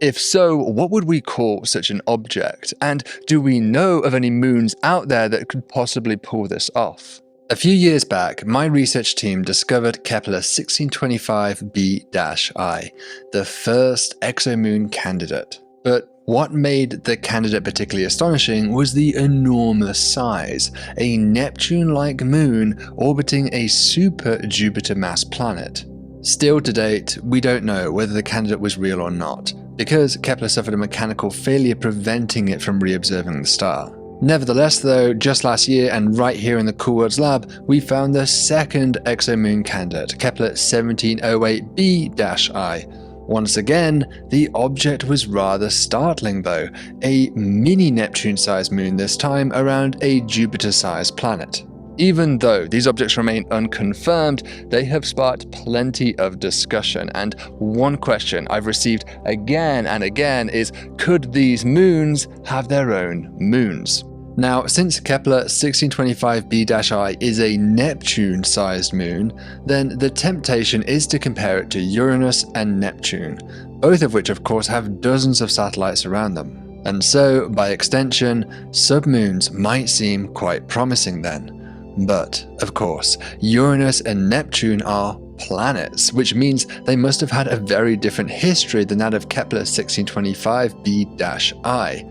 If so, what would we call such an object? And do we know of any moons out there that could possibly pull this off? A few years back, my research team discovered Kepler 1625b-I, the first exomoon candidate. But what made the candidate particularly astonishing was the enormous size, a Neptune-like moon orbiting a super-Jupiter mass planet. Still to date, we don't know whether the candidate was real or not, because Kepler suffered a mechanical failure preventing it from reobserving the star. Nevertheless though, just last year and right here in the Cool Worlds lab, we found the second exomoon candidate, Kepler 1708b-I. Once again, the object was rather startling though, a mini Neptune-sized moon this time around a Jupiter-sized planet. Even though these objects remain unconfirmed, they have sparked plenty of discussion, and one question I've received again and again is, could these moons have their own moons? Now, since Kepler 1625b-I is a Neptune-sized moon, then the temptation is to compare it to Uranus and Neptune, both of which of course have dozens of satellites around them. And so, by extension, submoons might seem quite promising then. But, of course, Uranus and Neptune are planets, which means they must have had a very different history than that of Kepler 1625b-I.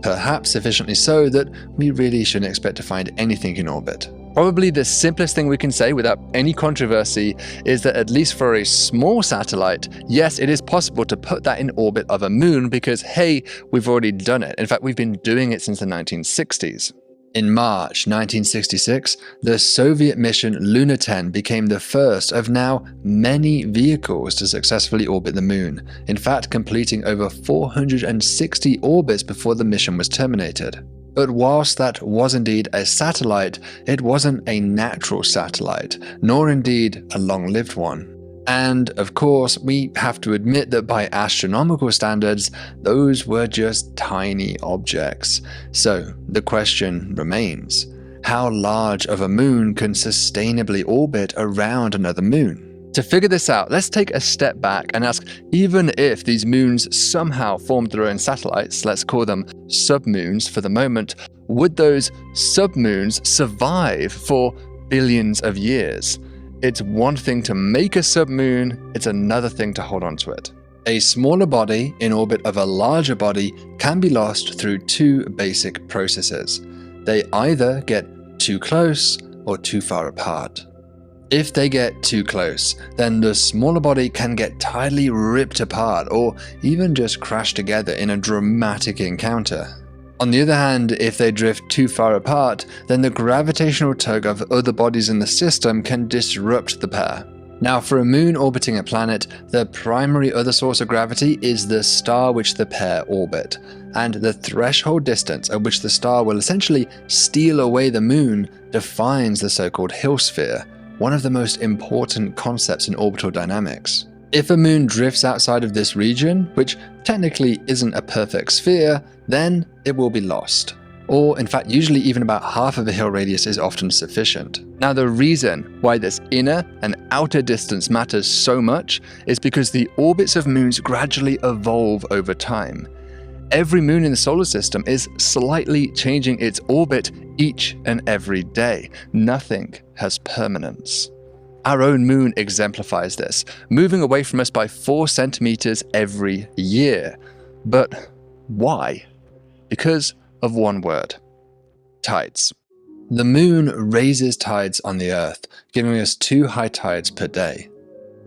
Perhaps sufficiently so that we really shouldn't expect to find anything in orbit. Probably the simplest thing we can say without any controversy is that at least for a small satellite, yes, it is possible to put that in orbit of a moon because, hey, we've already done it. In fact, we've been doing it since the 1960s. In March 1966, the Soviet mission Luna 10 became the first of now many vehicles to successfully orbit the moon, in fact completing over 460 orbits before the mission was terminated. But whilst that was indeed a satellite, it wasn't a natural satellite, nor indeed a long-lived one. And of course, we have to admit that by astronomical standards, those were just tiny objects. So the question remains, how large of a moon can sustainably orbit around another moon? To figure this out, let's take a step back and ask, even if these moons somehow formed their own satellites, let's call them submoons for the moment, would those submoons survive for billions of years? It's one thing to make a submoon, it's another thing to hold on to it. A smaller body in orbit of a larger body can be lost through two basic processes. They either get too close or too far apart. If they get too close, then the smaller body can get tidally ripped apart or even just crash together in a dramatic encounter. On the other hand, if they drift too far apart, then the gravitational tug of other bodies in the system can disrupt the pair. Now, for a moon orbiting a planet, the primary other source of gravity is the star which the pair orbit, and the threshold distance at which the star will essentially steal away the moon defines the so-called Hill sphere, one of the most important concepts in orbital dynamics. If a moon drifts outside of this region, which technically isn't a perfect sphere, then it will be lost. Or in fact, usually even about half of a Hill radius is often sufficient. Now the reason why this inner and outer distance matters so much is because the orbits of moons gradually evolve over time. Every moon in the solar system is slightly changing its orbit each and every day. Nothing has permanence. Our own moon exemplifies this, moving away from us by 4 centimeters every year. But why? Because of one word: tides. The moon raises tides on the Earth, giving us 2 high tides per day.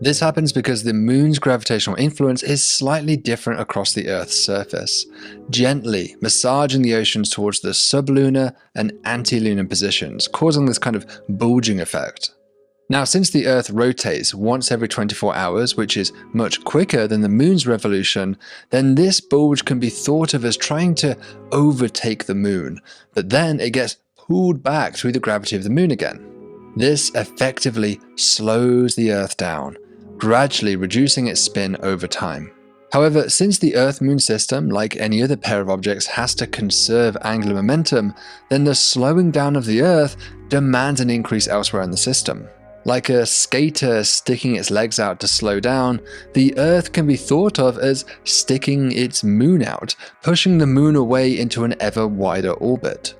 This happens because the moon's gravitational influence is slightly different across the Earth's surface, gently massaging the oceans towards the sublunar and antilunar positions, causing this kind of bulging effect. Now, since the Earth rotates once every 24 hours, which is much quicker than the moon's revolution, then this bulge can be thought of as trying to overtake the moon, but then it gets pulled back through the gravity of the moon again. This effectively slows the Earth down, gradually reducing its spin over time. However, since the Earth-Moon system, like any other pair of objects, has to conserve angular momentum, then the slowing down of the Earth demands an increase elsewhere in the system. Like a skater sticking its legs out to slow down, the Earth can be thought of as sticking its moon out, pushing the moon away into an ever wider orbit.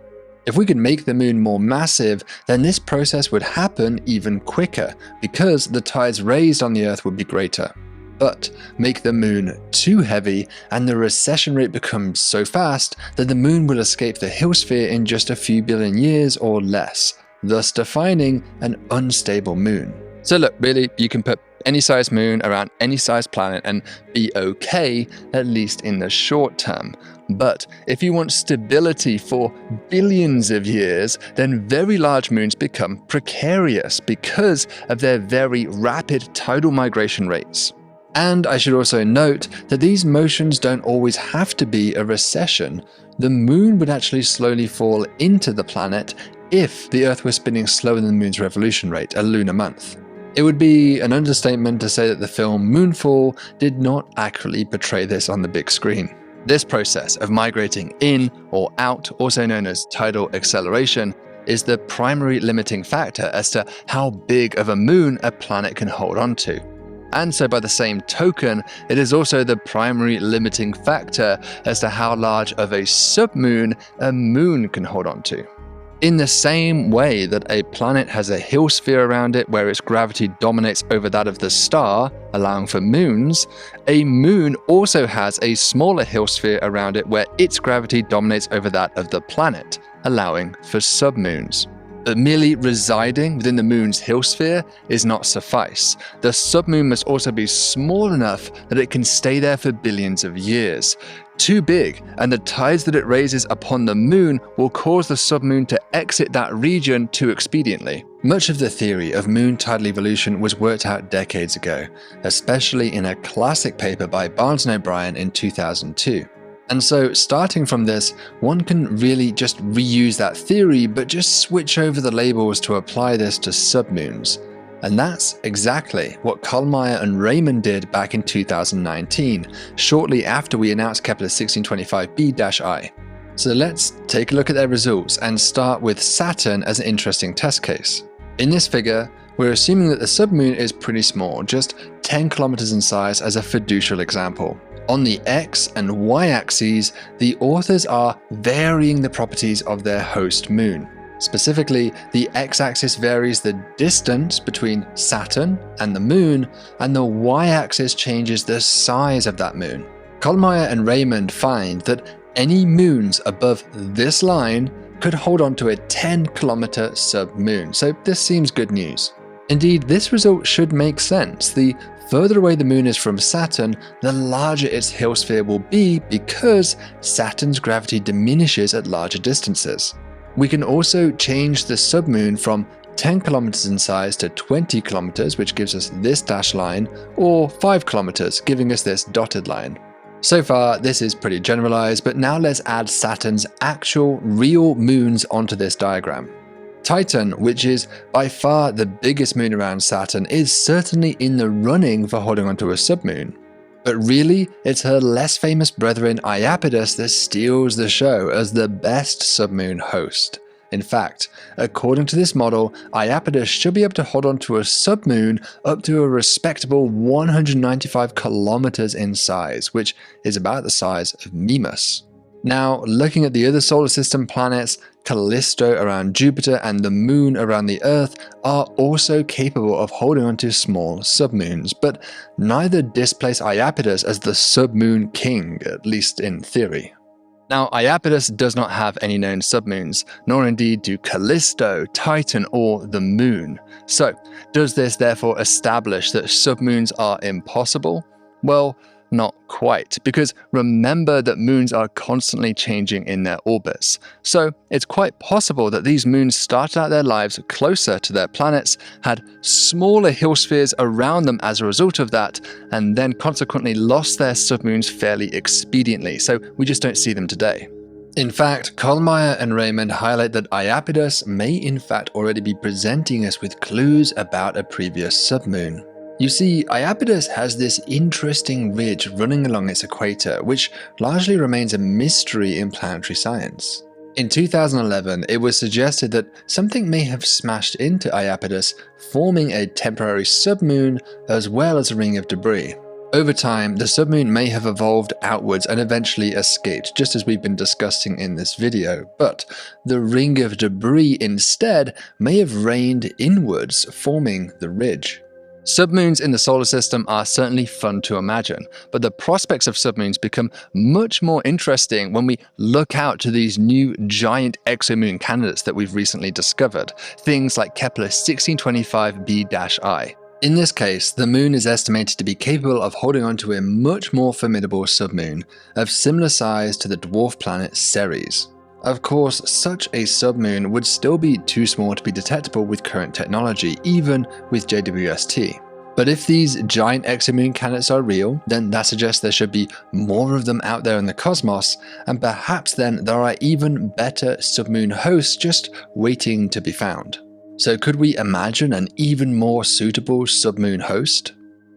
If we could make the moon more massive, then this process would happen even quicker, because the tides raised on the Earth would be greater. But make the moon too heavy, and the recession rate becomes so fast that the moon will escape the Hill sphere in just a few billion years or less, thus defining an unstable moon. So look, really, you can put any size moon around any size planet and be okay, at least in the short term. But if you want stability for billions of years, then very large moons become precarious because of their very rapid tidal migration rates. And I should also note that these motions don't always have to be a recession. The moon would actually slowly fall into the planet if the Earth was spinning slower than the moon's revolution rate, a lunar month. It would be an understatement to say that the film Moonfall did not accurately portray this on the big screen. This process of migrating in or out, also known as tidal acceleration, is the primary limiting factor as to how big of a moon a planet can hold on to. And so by the same token, it is also the primary limiting factor as to how large of a submoon a moon can hold on to. In the same way that a planet has a Hill sphere around it where its gravity dominates over that of the star, allowing for moons, a moon also has a smaller Hill sphere around it where its gravity dominates over that of the planet, allowing for submoons. But merely residing within the moon's Hill sphere is not suffice. The submoon must also be small enough that it can stay there for billions of years. Too big, and the tides that it raises upon the moon will cause the submoon to exit that region too expediently. Much of the theory of moon tidal evolution was worked out decades ago, especially in a classic paper by Barnes and O'Brien in 2002. And so, starting from this, one can really just reuse that theory, but just switch over the labels to apply this to submoons. And that's exactly what Kollmeier and Raymond did back in 2019, shortly after we announced Kepler 1625b-I. So let's take a look at their results and start with Saturn as an interesting test case. In this figure, we're assuming that the submoon is pretty small, just 10 kilometers in size as a fiducial example. On the X and Y axes, the authors are varying the properties of their host moon. Specifically, the X-axis varies the distance between Saturn and the moon, and the Y-axis changes the size of that moon. Kollmeier and Raymond find that any moons above this line could hold on to a 10-kilometer submoon, so this seems good news. Indeed, this result should make sense. The further away the moon is from Saturn, the larger its Hill sphere will be because Saturn's gravity diminishes at larger distances. We can also change the submoon from 10 kilometers in size to 20 kilometers, which gives us this dashed line, or 5 kilometers, giving us this dotted line. So far, this is pretty generalized, but now let's add Saturn's actual real moons onto this diagram. Titan, which is by far the biggest moon around Saturn, is certainly in the running for holding onto a submoon. But really, it's her less famous brethren Iapetus that steals the show as the best submoon host. In fact, according to this model, Iapetus should be able to hold on to a submoon up to a respectable 195 kilometers in size, which is about the size of Mimas. Now, looking at the other solar system planets, Callisto around Jupiter and the moon around the Earth are also capable of holding onto small submoons, but neither displace Iapetus as the submoon king, at least in theory. Now, Iapetus does not have any known submoons, nor indeed do Callisto, Titan, or the moon. So, does this therefore establish that submoons are impossible? Well, not quite, because remember that moons are constantly changing in their orbits. So it's quite possible that these moons started out their lives closer to their planets, had smaller Hill spheres around them as a result of that, and then consequently lost their submoons fairly expediently, so we just don't see them today. In fact, Kollmeier and Raymond highlight that Iapetus may in fact already be presenting us with clues about a previous submoon. You see, Iapetus has this interesting ridge running along its equator, which largely remains a mystery in planetary science. In 2011, it was suggested that something may have smashed into Iapetus, forming a temporary submoon as well as a ring of debris. Over time, the submoon may have evolved outwards and eventually escaped, just as we've been discussing in this video, but the ring of debris instead may have rained inwards, forming the ridge. Submoons in the solar system are certainly fun to imagine, but the prospects of submoons become much more interesting when we look out to these new giant exomoon candidates that we've recently discovered, things like Kepler 1625b-I. In this case, the moon is estimated to be capable of holding onto a much more formidable submoon of similar size to the dwarf planet Ceres. Of course, such a submoon would still be too small to be detectable with current technology, even with JWST. But if these giant exomoon candidates are real, then that suggests there should be more of them out there in the cosmos, and perhaps then there are even better submoon hosts just waiting to be found. So could we imagine an even more suitable submoon host?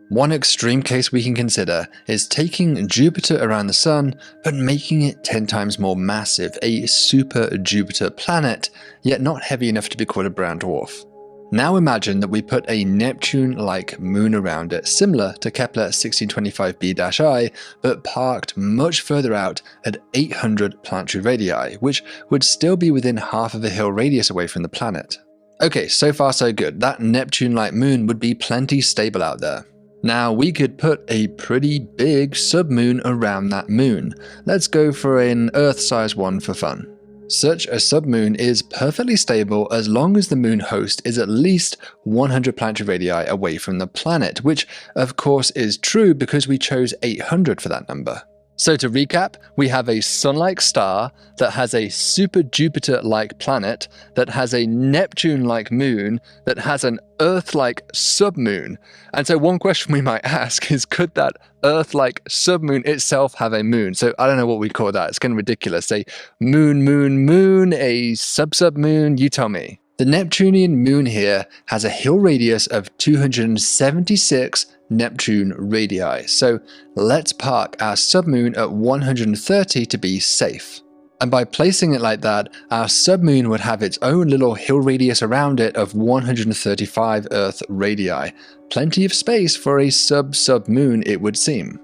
One extreme case we can consider is taking Jupiter around the Sun, but making it 10 times more massive, a super Jupiter planet, yet not heavy enough to be called a brown dwarf. Now imagine that we put a Neptune-like moon around it, similar to Kepler 1625b-I, but parked much further out at 800 planetary radii, which would still be within half of a Hill radius away from the planet. Okay, so far so good. That Neptune-like moon would be plenty stable out there. Now we could put a pretty big submoon around that moon. Let's go for an Earth-sized one for fun. Such a submoon is perfectly stable as long as the moon host is at least 100 planetary radii away from the planet, which of course is true because we chose 800 for that number. So to recap, we have a Sun-like star that has a super Jupiter-like planet, that has a Neptune-like moon, that has an Earth-like submoon. And so one question we might ask is, could that Earth-like submoon itself have a moon? So I don't know what we call that. It's kind of ridiculous. A moon, a sub-submoon, you tell me. The Neptunian moon here has a Hill radius of 276 Neptune radii, so let's park our submoon at 130 to be safe. And by placing it like that, our submoon would have its own little Hill radius around it of 135 Earth radii. Plenty of space for a sub-submoon, it would seem.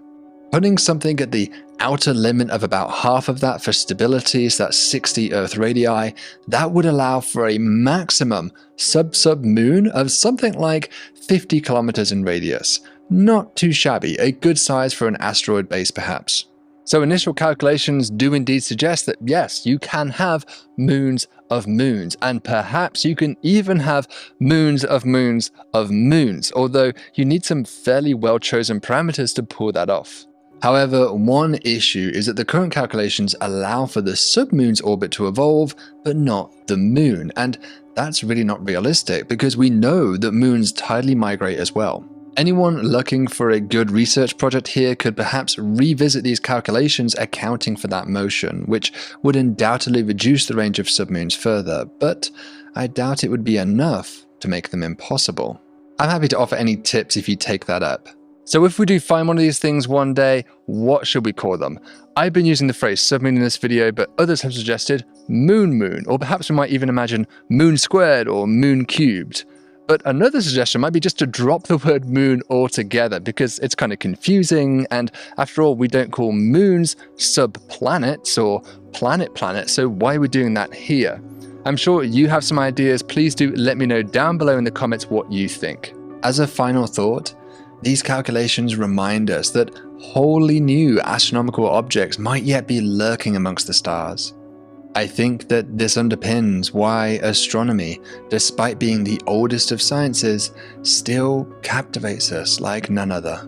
Putting something at the outer limit of about half of that for stability, so that's 60 Earth radii, that would allow for a maximum sub-submoon of something like 50 kilometers in radius. Not too shabby, a good size for an asteroid base perhaps. So initial calculations do indeed suggest that yes, you can have moons of moons, and perhaps you can even have moons of moons of moons, although you need some fairly well-chosen parameters to pull that off. However, one issue is that the current calculations allow for the submoon's orbit to evolve, but not the moon, and that's really not realistic because we know that moons tidally migrate as well. Anyone looking for a good research project here could perhaps revisit these calculations accounting for that motion, which would undoubtedly reduce the range of submoons further, but I doubt it would be enough to make them impossible. I'm happy to offer any tips if you take that up. So if we do find one of these things one day, what should we call them? I've been using the phrase submoon in this video, but others have suggested moon, or perhaps we might even imagine moon squared or moon cubed. But another suggestion might be just to drop the word moon altogether because it's kind of confusing, and after all, we don't call moons sub-planets or planet, so why are we doing that here? I'm sure you have some ideas. Please do let me know down below in the comments what you think. As a final thought, these calculations remind us that wholly new astronomical objects might yet be lurking amongst the stars. I think that this underpins why astronomy, despite being the oldest of sciences, still captivates us like none other.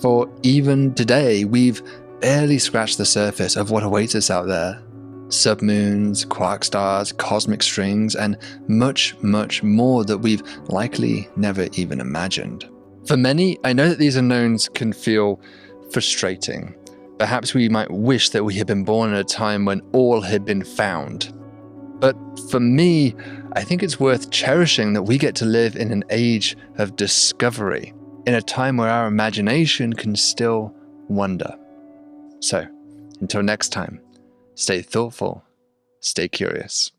For even today, we've barely scratched the surface of what awaits us out there. Submoons, quark stars, cosmic strings, and much, much more that we've likely never even imagined. For many, I know that these unknowns can feel frustrating. Perhaps we might wish that we had been born at a time when all had been found. But for me, I think it's worth cherishing that we get to live in an age of discovery, in a time where our imagination can still wonder. So, until next time, stay thoughtful stay curious.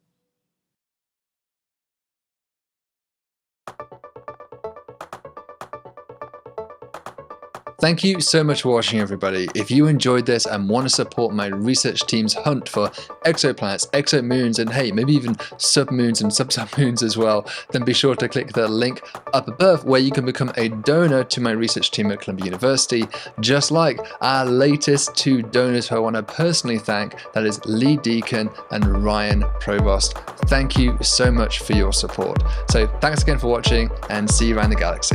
Thank you so much for watching, everybody. If you enjoyed this and want to support my research team's hunt for exoplanets, exomoons, and hey, maybe even submoons and sub-submoons as well, then be sure to click the link up above where you can become a donor to my research team at Columbia University, just like our latest 2 donors who I want to personally thank, that is Lee Deacon and Ryan Provost. Thank you so much for your support. So thanks again for watching, and see you around the galaxy.